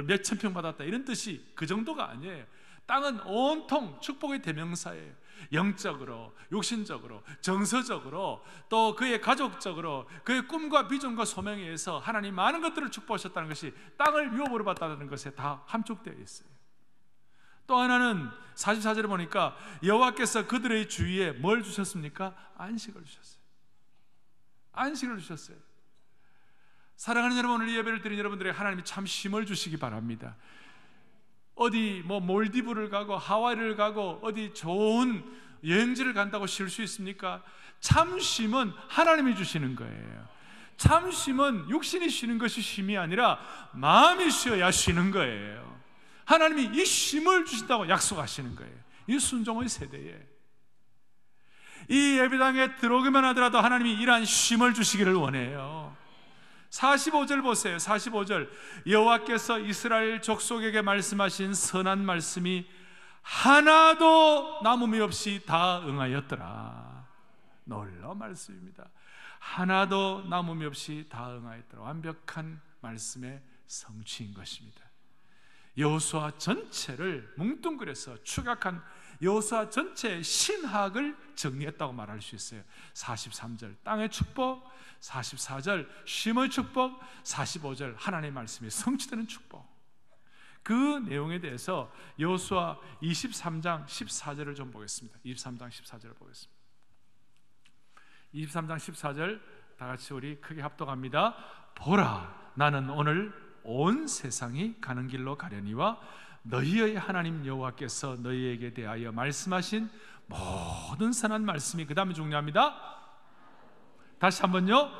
몇천 평 받았다 이런 뜻이 그 정도가 아니에요. 땅은 온통 축복의 대명사예요. 영적으로, 육신적으로, 정서적으로, 또 그의 가족적으로, 그의 꿈과 비전과 소명에 의해서 하나님 많은 것들을 축복하셨다는 것이 땅을 유업으로 받았다는 것에 다 함축되어 있어요. 또 하나는 44절에 보니까 여호와께서 그들의 주위에 뭘 주셨습니까? 안식을 주셨어요. 안식을 주셨어요. 사랑하는 여러분, 오늘 이 예배를 드린 여러분들에게 하나님이 참 쉼을 주시기 바랍니다. 어디 몰디브를 가고 하와이를 가고 어디 좋은 여행지를 간다고 쉴 수 있습니까? 참 쉼은 하나님이 주시는 거예요. 참 쉼은 육신이 쉬는 것이 쉼이 아니라 마음이 쉬어야 쉬는 거예요. 하나님이 이 쉼을 주신다고 약속하시는 거예요. 이 순종의 세대에 이 예배당에 들어오기만 하더라도 하나님이 이러한 쉼을 주시기를 원해요. 45절 보세요. 45절 여호와께서 이스라엘 족속에게 말씀하신 선한 말씀이 하나도 남음이 없이 다 응하였더라. 놀라운 말씀입니다. 하나도 남음이 없이 다 응하였더라. 완벽한 말씀의 성취인 것입니다. 여호수아 전체를 뭉뚱그려서 축약한 여호수아 전체의 신학을 정리했다고 말할 수 있어요. 43절 땅의 축복, 44절 쉼의 축복, 45절 하나님의 말씀이 성취되는 축복. 그 내용에 대해서 여호수아 23장 14절을 좀 보겠습니다. 23장 14절을 보겠습니다. 23장 14절 다 같이 우리 크게 합독합니다. 보라, 나는 오늘 온 세상이 가는 길로 가려니와 너희의 하나님 여호와께서 너희에게 대하여 말씀하신 모든 선한 말씀이, 그 다음에 중요합니다. 다시 한번요.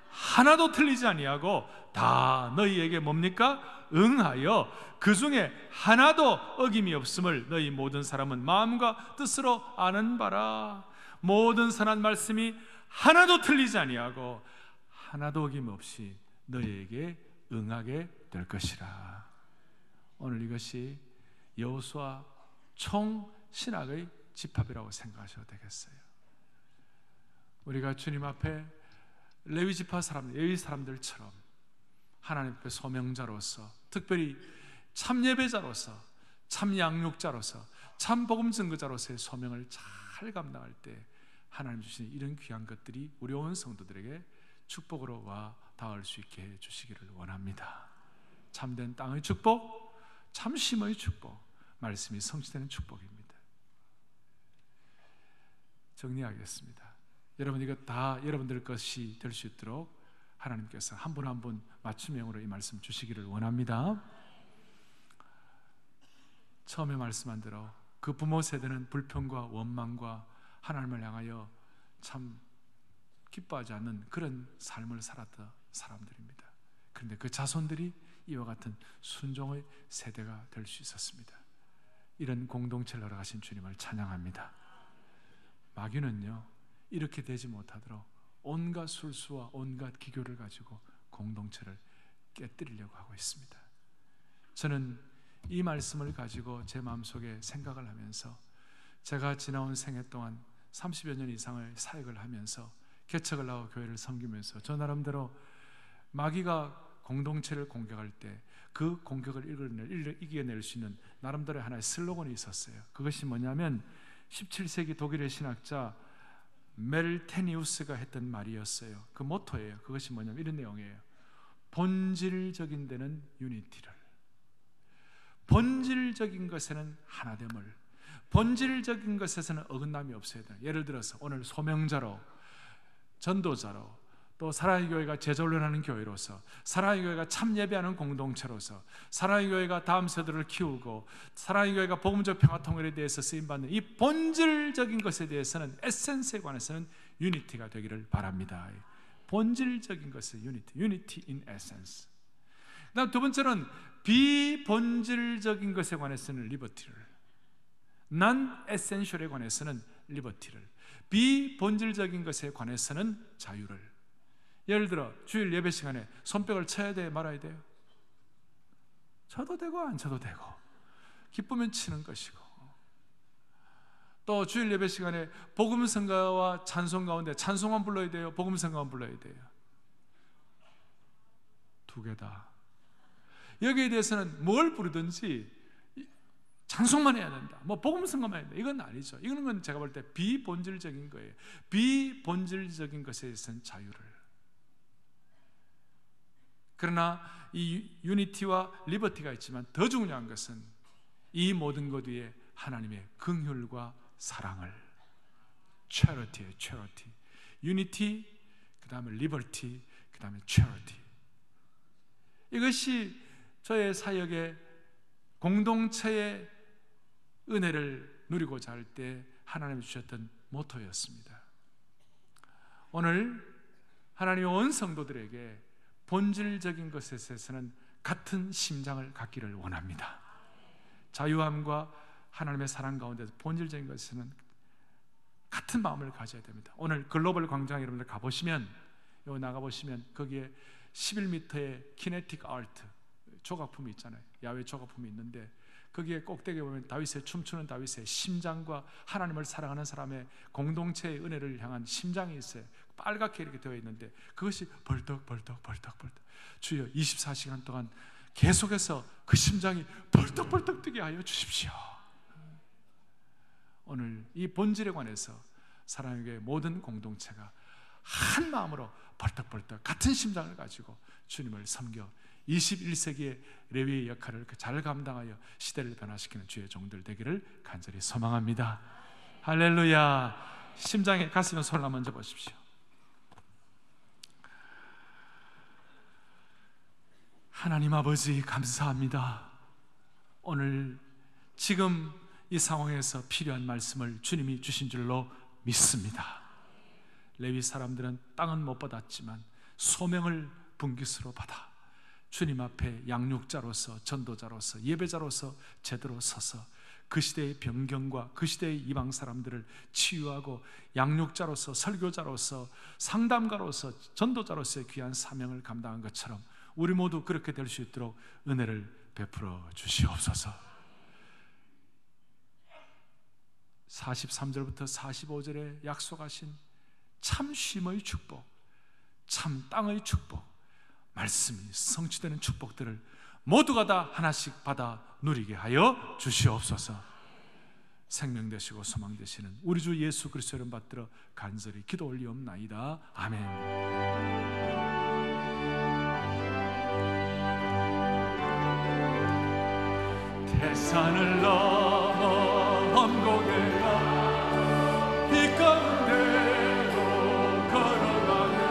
하나도 틀리지 아니하고 다 너희에게 뭡니까? 응하여 그 중에 하나도 어김이 없음을 너희 모든 사람은 마음과 뜻으로 아는 바라. 모든 선한 말씀이 하나도 틀리지 아니하고 하나도 어김없이 너희에게 응하게 될 것이라. 오늘 이것이 여호수아 총 신학의 집합이라고 생각하셔도 되겠어요. 우리가 주님 앞에 레위 지파 사람들, 레위 사람들처럼 하나님 앞에 소명자로서, 특별히 참 예배자로서, 참 양육자로서, 참 복음 증거자로서의 소명을 잘 감당할 때 하나님 주시는 이런 귀한 것들이 우리 온 성도들에게 축복으로 와 닿을 수 있게 해 주시기를 원합니다. 참된 땅의 축복, 참 쉼의 축복, 말씀이 성취되는 축복입니다. 정리하겠습니다. 여러분, 이거 다 여러분들 것이 될 수 있도록 하나님께서 한 분 한 분 맞춤형으로 이 말씀 주시기를 원합니다. 처음에 말씀한 대로 그 부모 세대는 불평과 원망과 하나님을 향하여 참 기뻐하지 않는 그런 삶을 살았던 사람들입니다. 그런데 그 자손들이 이와 같은 순종의 세대가 될 수 있었습니다. 이런 공동체를 허락하신 주님을 찬양합니다. 마귀는요, 이렇게 되지 못하도록 온갖 술수와 온갖 기교를 가지고 공동체를 깨뜨리려고 하고 있습니다. 저는 이 말씀을 가지고 제 마음속에 생각을 하면서 제가 지나온 생애 동안 30여 년 이상을 사역을 하면서 개척을 하고 교회를 섬기면서 저 나름대로 마귀가 공동체를 공격할 때 그 공격을 이겨낼 수 있는 나름대로 하나의 슬로건이 있었어요. 그것이 뭐냐면 17세기 독일의 신학자 멜테니우스가 했던 말이었어요. 그 모토예요. 그것이 뭐냐면 이런 내용이에요. 본질적인 데는 유니티를, 본질적인 것에는 하나됨을, 본질적인 것에서는 어긋남이 없어야 돼요. 예를 들어서 오늘 소명자로, 전도자로, 또 사랑의 교회가 재전론하는 교회로서, 사랑의 교회가 참 예배하는 공동체로서, 사랑의 교회가 다음 세대를 키우고 사랑의 교회가 복음적 평화통일에 대해서 쓰임받는 이 본질적인 것에 대해서는, 에센스에 관해서는 유니티가 되기를 바랍니다. 본질적인 것은 유니티, 유니티 인 에센스. 그다음 두 번째는 비본질적인 것에 관해서는 리버티를, 난 에센셜에 관해서는 리버티를, 비본질적인 것에 관해서는 자유를. 예를 들어 주일 예배 시간에 손뼉을 쳐야 돼, 말아야 돼요? 쳐도 되고 안 쳐도 되고, 기쁘면 치는 것이고. 또 주일 예배 시간에 복음성가와 찬송 가운데 찬송만 불러야 돼요? 복음성가만 불러야 돼요? 두 개 다. 여기에 대해서는 뭘 부르든지 찬송만 해야 된다, 뭐 복음성가만 해야 된다, 이건 아니죠. 이거는 제가 볼 때 비본질적인 거예요. 비본질적인 것에 대해서는 자유를. 그러나 이 유니티와 리버티가 있지만 더 중요한 것은 이 모든 것 위에 하나님의 긍휼과 사랑을, charity예요. charity. 유니티, 그 다음에 리버티, 그 다음에 charity. 이것이 저의 사역의 공동체의 은혜를 누리고자 할 때 하나님이 주셨던 모토였습니다. 오늘 하나님의 온 성도들에게 본질적인 것에 대해서는 같은 심장을 갖기를 원합니다. 자유함과 하나님의 사랑 가운데서 본질적인 것에는 같은 마음을 가져야 됩니다. 오늘 글로벌 광장 여러분들 가보시면, 여기 나가보시면 거기에 11m의 키네틱 아트 조각품이 있잖아요. 야외 조각품이 있는데 거기에 꼭대기에 보면 다윗의, 춤추는 다윗의 심장과 하나님을 사랑하는 사람의 공동체의 은혜를 향한 심장이 있어요. 빨갛게 이렇게 되어 있는데 그것이 벌떡벌떡 주여 24시간 동안 계속해서 그 심장이 벌떡벌떡 뛰게 하여 주십시오. 오늘 이 본질에 관해서 사랑의 모든 공동체가 한 마음으로 벌떡벌떡 같은 심장을 가지고 주님을 섬겨 21세기의 레위의 역할을 잘 감당하여 시대를 변화시키는 주의 종들 되기를 간절히 소망합니다. 할렐루야. 심장에, 가슴에 손을 한번 얹어 보십시오. 하나님 아버지 감사합니다. 오늘 지금 이 상황에서 필요한 말씀을 주님이 주신 줄로 믿습니다. 레위 사람들은 땅은 못 받았지만 소명을 분깃으로 받아 주님 앞에 양육자로서, 전도자로서, 예배자로서 제대로 서서 그 시대의 변경과 그 시대의 이방 사람들을 치유하고 양육자로서, 설교자로서, 상담가로서, 전도자로서의 귀한 사명을 감당한 것처럼 우리 모두 그렇게 될 수 있도록 은혜를 베풀어 주시옵소서. 43절부터 45절에 약속하신 참 쉼의 축복, 참 땅의 축복, 말씀이 성취되는 축복들을 모두가 다 하나씩 받아 누리게 하여 주시옵소서. 생명 되시고 소망 되시는 우리 주 예수 그리스도 이름 받들어 간절히 기도 올리옵나이다. 아멘. 태산을 넘어 험곡에가 빛 가운데로 걸어가면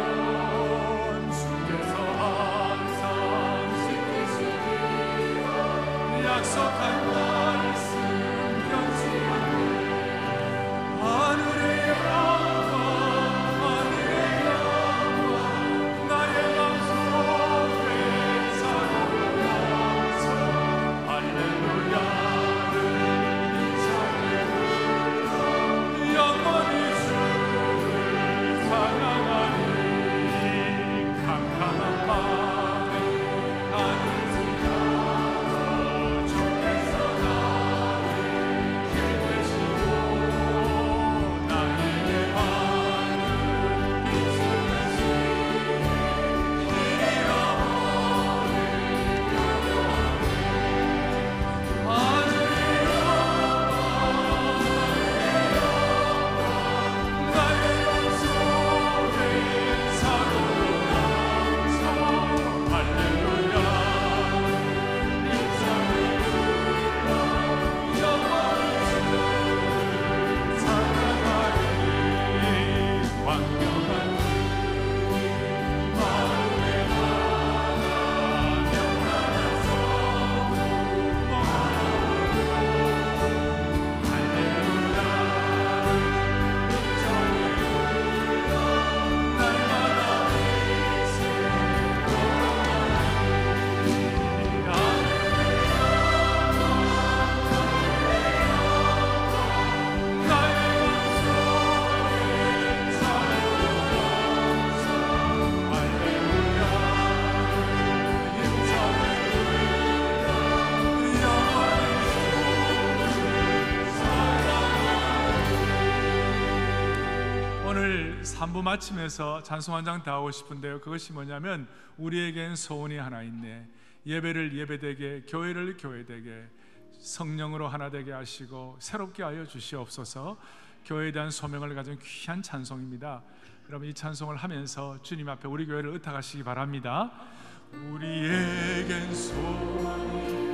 주께서 항상 지키시리 약속한 말씀 변치하네. 하늘의 영광 하늘의 영광 나의 맘속에 자고 넘쳐 할렐루야. 3부 마치면서 찬송 한 장 더 하고 싶은데요. 그것이 뭐냐면 우리에겐 소원이 하나 있네. 예배를 예배되게, 교회를 교회되게, 성령으로 하나 되게 하시고 새롭게 하여 주시옵소서. 교회에 대한 소명을 가진 귀한 찬송입니다. 여러분, 이 찬송을 하면서 주님 앞에 우리 교회를 의탁하시기 바랍니다. 우리에겐 소원이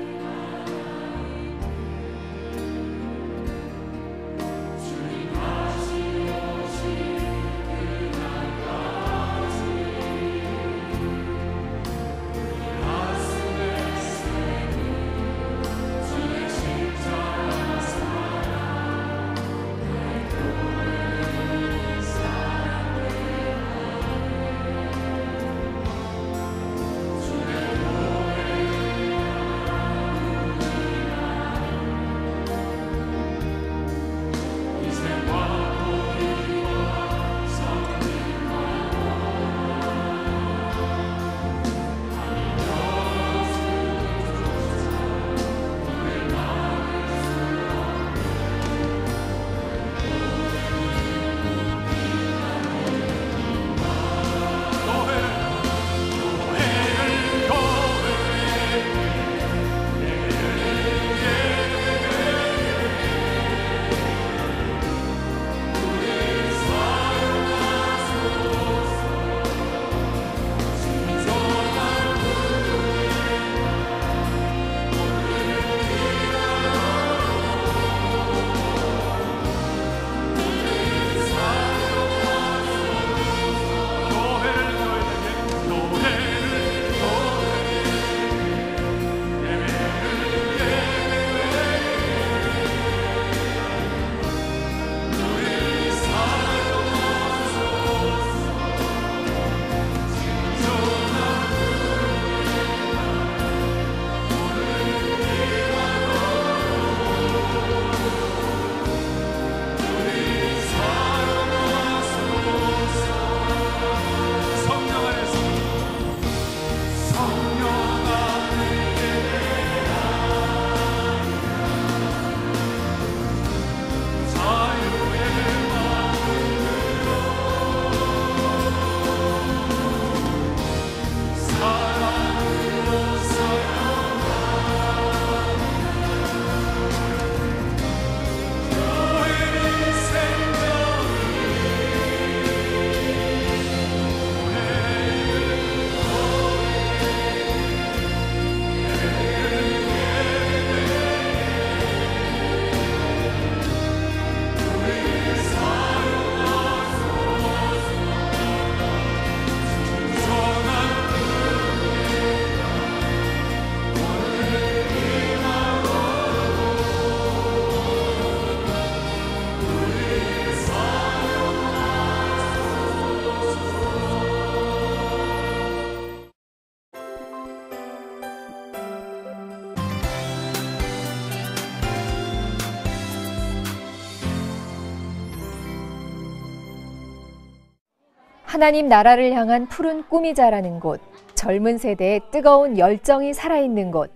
하나님 나라를 향한 푸른 꿈이 자라는 곳, 젊은 세대의 뜨거운 열정이 살아있는 곳,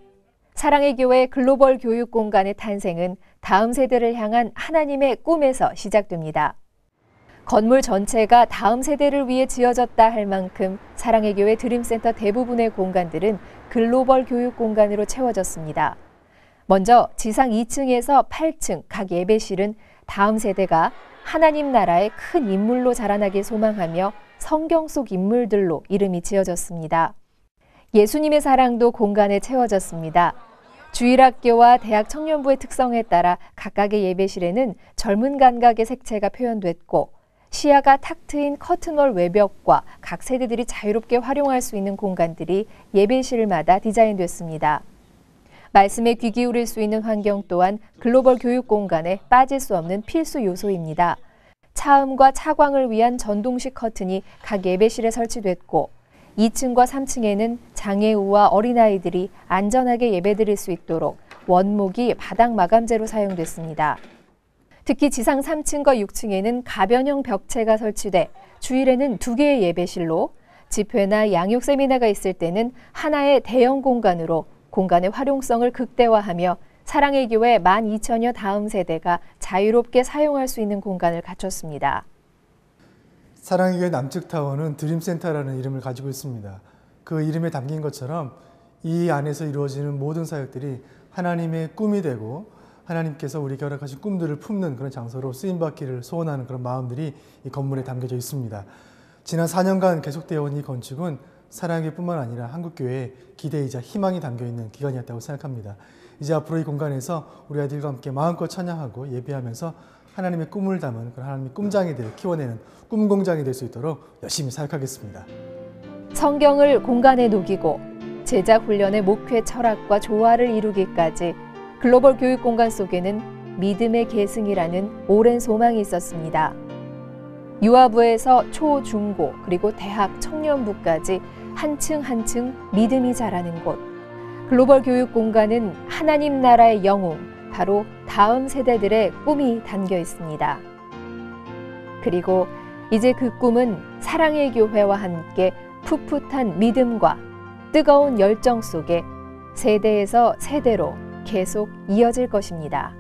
사랑의 교회 글로벌 교육 공간의 탄생은 다음 세대를 향한 하나님의 꿈에서 시작됩니다. 건물 전체가 다음 세대를 위해 지어졌다 할 만큼 사랑의 교회 드림센터 대부분의 공간들은 글로벌 교육 공간으로 채워졌습니다. 먼저 지상 2층에서 8층 각 예배실은 다음 세대가 하나님 나라의 큰 인물로 자라나길 소망하며 성경 속 인물들로 이름이 지어졌습니다. 예수님의 사랑도 공간에 채워졌습니다. 주일학교와 대학 청년부의 특성에 따라 각각의 예배실에는 젊은 감각의 색채가 표현됐고 시야가 탁 트인 커튼월 외벽과 각 세대들이 자유롭게 활용할 수 있는 공간들이 예배실마다 디자인됐습니다. 말씀에 귀 기울일 수 있는 환경 또한 글로벌 교육 공간에 빠질 수 없는 필수 요소입니다. 차음과 차광을 위한 전동식 커튼이 각 예배실에 설치됐고 2층과 3층에는 장애우와 어린아이들이 안전하게 예배드릴 수 있도록 원목이 바닥 마감재로 사용됐습니다. 특히 지상 3층과 6층에는 가변형 벽체가 설치돼 주일에는 2개의 예배실로 집회나 양육 세미나가 있을 때는 하나의 대형 공간으로 공간의 활용성을 극대화하며 사랑의 교회 12,000여 다음 세대가 자유롭게 사용할 수 있는 공간을 갖췄습니다. 사랑의 교회 남측타워는 드림센터라는 이름을 가지고 있습니다. 그 이름에 담긴 것처럼 이 안에서 이루어지는 모든 사역들이 하나님의 꿈이 되고 하나님께서 우리에게 허락하신 꿈들을 품는 그런 장소로 쓰임받기를 소원하는 그런 마음들이 이 건물에 담겨져 있습니다. 지난 4년간 계속되어 온 이 건축은 사랑의 교회뿐만 아니라 한국교회의 기대이자 희망이 담겨있는 기간이었다고 생각합니다. 이제 앞으로 이 공간에서 우리 아이들과 함께 마음껏 찬양하고 예배하면서 하나님의 꿈을 담은 그런 하나님의 꿈장이들을 키워내는 꿈공장이 될 수 있도록 열심히 사역하겠습니다. 성경을 공간에 녹이고 제작 훈련의 목회 철학과 조화를 이루기까지 글로벌 교육 공간 속에는 믿음의 계승이라는 오랜 소망이 있었습니다. 유아부에서 초, 중고, 그리고 대학, 청년부까지 한층 한층 믿음이 자라는 곳. 글로벌 교육 공간은 하나님 나라의 영웅, 바로 다음 세대들의 꿈이 담겨 있습니다. 그리고 이제 그 꿈은 사랑의 교회와 함께 풋풋한 믿음과 뜨거운 열정 속에 세대에서 세대로 계속 이어질 것입니다.